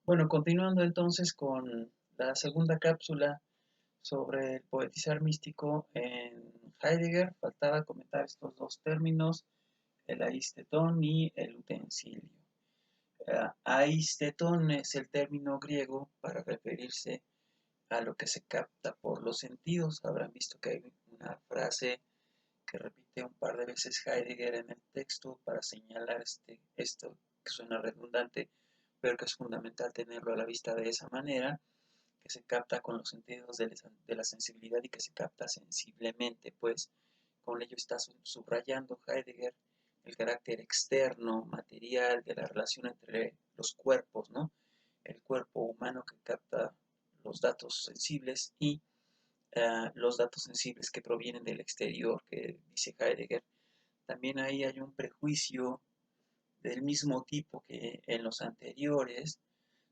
Bueno, continuando entonces con la segunda cápsula sobre el poetizar místico en Heidegger, faltaba comentar estos dos términos, el aistetón y el utensilio. Aistetón es el término griego para referirse a lo que se capta por los sentidos. Habrán visto que hay una frase que repite un par de veces Heidegger en el texto para señalar esto que suena redundante, pero que es fundamental tenerlo a la vista de esa manera, que se capta con los sentidos de la sensibilidad y que se capta sensiblemente, pues con ello está subrayando Heidegger el carácter externo, material de la relación entre los cuerpos, ¿no? El cuerpo humano que capta los datos sensibles y los datos sensibles que provienen del exterior, que dice Heidegger. También ahí hay un prejuicio del mismo tipo que en los anteriores,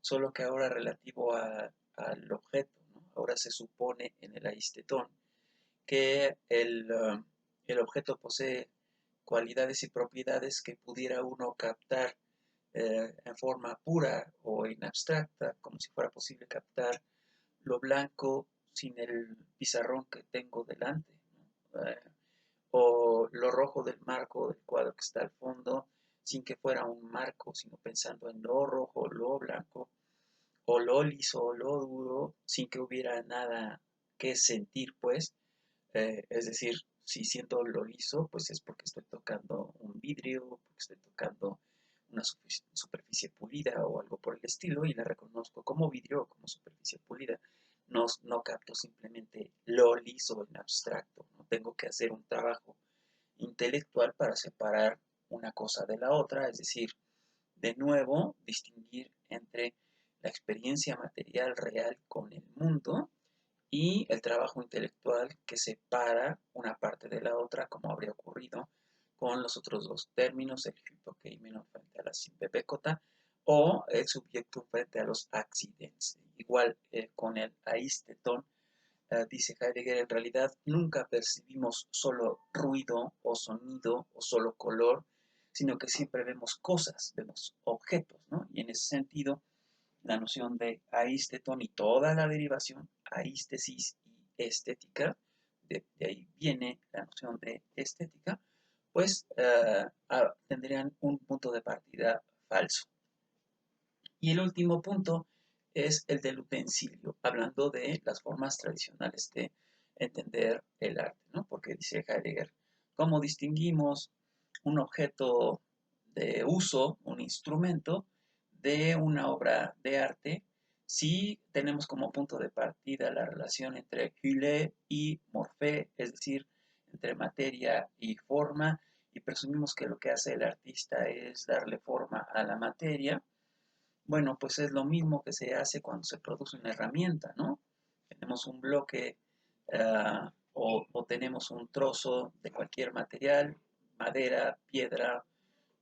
solo que ahora relativo al objeto, ¿no? Ahora se supone en el aistetón que el objeto posee cualidades y propiedades que pudiera uno captar en forma pura o en abstracta, como si fuera posible captar lo blanco sin el pizarrón que tengo delante, ¿no? O lo rojo del marco del cuadro que está al fondo, sin que fuera un marco, sino pensando en lo rojo, lo blanco, o lo liso, o lo duro, sin que hubiera nada que sentir, pues. Es decir, si siento lo liso, pues es porque estoy tocando un vidrio, porque estoy tocando una superficie pulida o algo por el estilo y la reconozco como vidrio o como superficie pulida. No, no capto simplemente lo liso en abstracto, no tengo que hacer un trabajo intelectual para separar una cosa de la otra, es decir, de nuevo, distinguir entre la experiencia material real con el mundo y el trabajo intelectual que separa una parte de la otra, como habría ocurrido con los otros dos términos, el hypokeimenon frente a la sympepecota o el subjecto frente a los accidentes. Igual con el aisteton, dice Heidegger, en realidad nunca percibimos solo ruido o sonido o solo color, sino que siempre vemos cosas, vemos objetos, ¿no? Y en ese sentido, la noción de aísteton y toda la derivación, aístesis y estética, de ahí viene la noción de estética, pues tendrían un punto de partida falso. Y el último punto es el del utensilio, hablando de las formas tradicionales de entender el arte, ¿no? Porque dice Heidegger, ¿cómo distinguimos un objeto de uso, un instrumento, de una obra de arte si tenemos como punto de partida la relación entre Hülle y Morphée, es decir, entre materia y forma, y presumimos que lo que hace el artista es darle forma a la materia? Bueno, pues es lo mismo que se hace cuando se produce una herramienta, ¿no? Tenemos un bloque o tenemos un trozo de cualquier material, madera, piedra,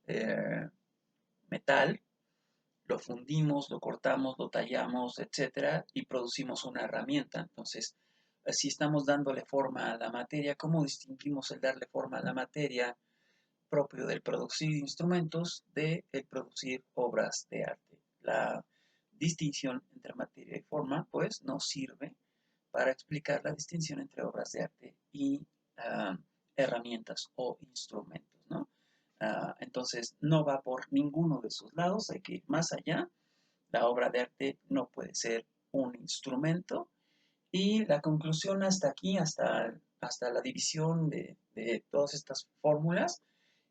eh, metal, lo fundimos, lo cortamos, lo tallamos, etcétera, y producimos una herramienta. Entonces, si estamos dándole forma a la materia, ¿cómo distinguimos el darle forma a la materia propio del producir instrumentos de el producir obras de arte? La distinción entre materia y forma, pues, nos sirve para explicar la distinción entre obras de arte y herramientas o instrumentos, ¿no? Entonces, no va por ninguno de sus lados, hay que ir más allá. La obra de arte no puede ser un instrumento. Y la conclusión hasta aquí, hasta la división de todas estas fórmulas,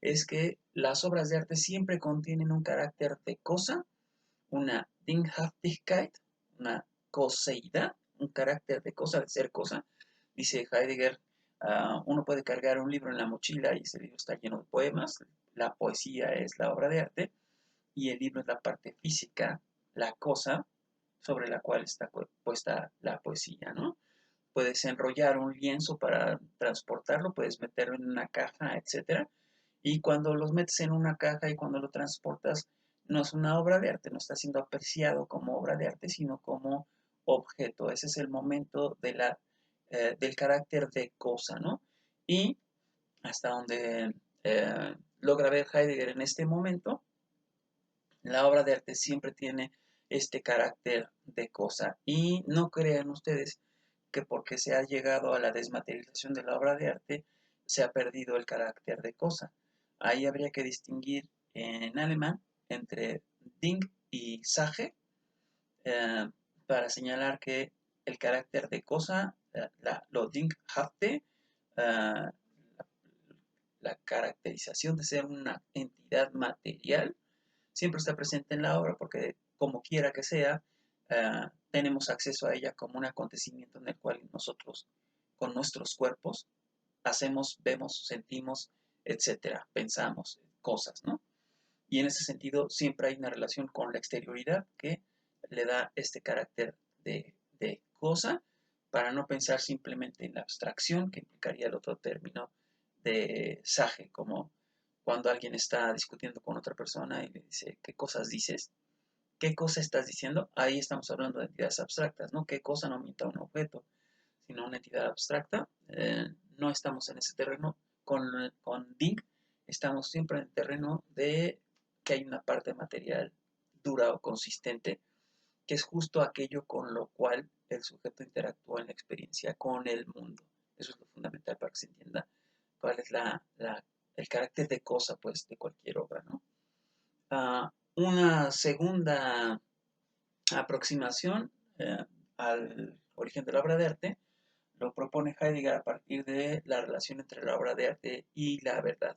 es que las obras de arte siempre contienen un carácter de cosa, una Dinghaftigkeit, una coseidad, un carácter de cosa, de ser cosa. Dice Heidegger, uno puede cargar un libro en la mochila y ese libro está lleno de poemas, la poesía es la obra de arte y el libro es la parte física, la cosa sobre la cual está puesta la poesía, ¿no? Puedes enrollar un lienzo para transportarlo, puedes meterlo en una caja, etcétera. Y cuando los metes en una caja y cuando lo transportas, no es una obra de arte, no está siendo apreciado como obra de arte, sino como objeto. Ese es el momento del carácter de cosa, ¿no? Y hasta donde logra ver Heidegger en este momento, la obra de arte siempre tiene este carácter de cosa. Y no crean ustedes que porque se ha llegado a la desmaterialización de la obra de arte, se ha perdido el carácter de cosa. Ahí habría que distinguir en alemán entre Ding y Sache, eh, para señalar que el carácter de cosa, lo Dinghafte, la, la caracterización de ser una entidad material, siempre está presente en la obra porque, como quiera que sea, tenemos acceso a ella como un acontecimiento en el cual nosotros, con nuestros cuerpos, hacemos, vemos, sentimos, etcétera, pensamos cosas, ¿no? Y en ese sentido siempre hay una relación con la exterioridad que le da este carácter de cosa, para no pensar simplemente en la abstracción, que implicaría el otro término de sage, como cuando alguien está discutiendo con otra persona y le dice, ¿qué cosas dices? ¿Qué cosa estás diciendo? Ahí estamos hablando de entidades abstractas, ¿no? ¿Qué cosa no imita un objeto, sino una entidad abstracta? No estamos en ese terreno. Con Ding estamos siempre en el terreno de que hay una parte material dura o consistente, que es justo aquello con lo cual el sujeto interactúa en la experiencia con el mundo. Eso es lo fundamental para que se entienda cuál es el carácter de cosa, pues, de cualquier obra, ¿no? Una segunda aproximación al origen de la obra de arte lo propone Heidegger a partir de la relación entre la obra de arte y la verdad.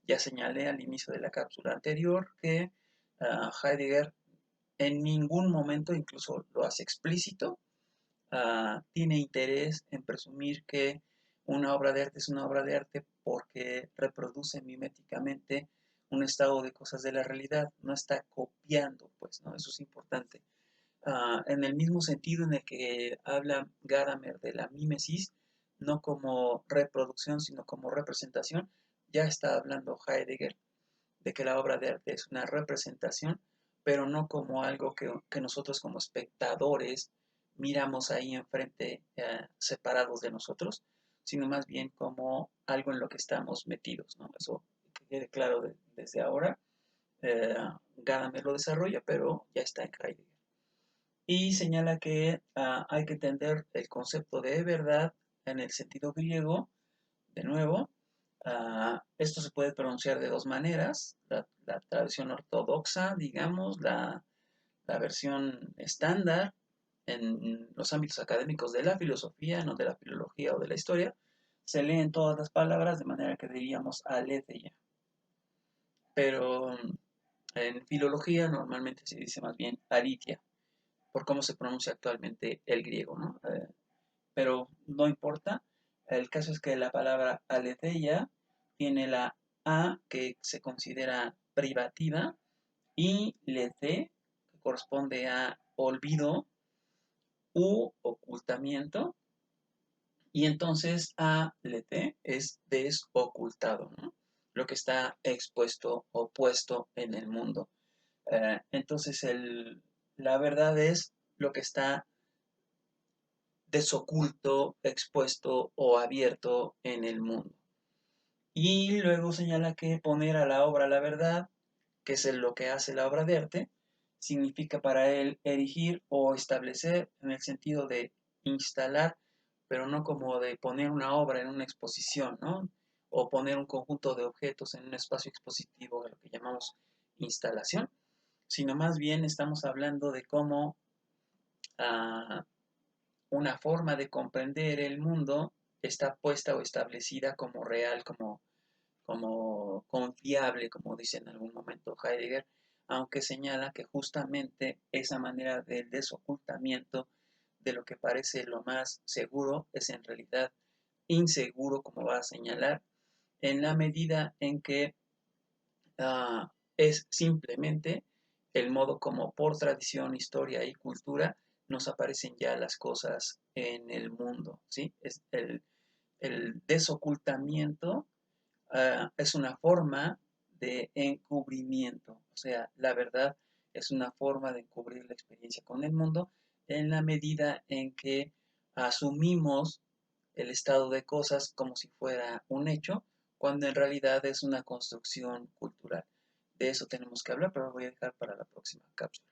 Ya señalé al inicio de la cápsula anterior que Heidegger en ningún momento, incluso lo hace explícito, tiene interés en presumir que una obra de arte es una obra de arte porque reproduce miméticamente un estado de cosas de la realidad, no está copiando, pues, ¿no? Eso es importante. En el mismo sentido en el que habla Gadamer de la mímesis, no como reproducción, sino como representación, ya está hablando Heidegger de que la obra de arte es una representación, pero no como algo que nosotros como espectadores miramos ahí enfrente, separados de nosotros, sino más bien como algo en lo que estamos metidos, ¿no? Eso que quede claro desde ahora. Eh, Gadamer lo desarrolla, pero ya está en Heidegger. Y señala que hay que entender el concepto de verdad en el sentido griego, de nuevo. Esto se puede pronunciar de dos maneras: la tradición ortodoxa, digamos, la versión estándar en los ámbitos académicos de la filosofía, no de la filología o de la historia. Se leen todas las palabras de manera que diríamos aletheia. Pero en filología normalmente se dice más bien aritia, por cómo se pronuncia actualmente el griego, ¿no? Pero no importa. El caso es que la palabra aletheia tiene la A, que se considera privativa, y lete, que corresponde a olvido u ocultamiento, y entonces lete es desocultado, ¿no? Lo que está expuesto o puesto en el mundo. Entonces la verdad es lo que está desoculto, expuesto o abierto en el mundo. Y luego señala que poner a la obra la verdad, que es lo que hace la obra de arte, significa para él erigir o establecer, en el sentido de instalar, pero no como de poner una obra en una exposición, ¿no? O poner un conjunto de objetos en un espacio expositivo, lo que llamamos instalación, sino más bien estamos hablando de cómo uh, una forma de comprender el mundo está puesta o establecida como real, como confiable, como dice en algún momento Heidegger, aunque señala que justamente esa manera del desocultamiento de lo que parece lo más seguro es en realidad inseguro, como va a señalar, en la medida en que es simplemente el modo como por tradición, historia y cultura nos aparecen ya las cosas en el mundo, ¿sí? Es el desocultamiento. Es una forma de encubrimiento, o sea, la verdad es una forma de encubrir la experiencia con el mundo en la medida en que asumimos el estado de cosas como si fuera un hecho, cuando en realidad es una construcción cultural. De eso tenemos que hablar, pero lo voy a dejar para la próxima cápsula.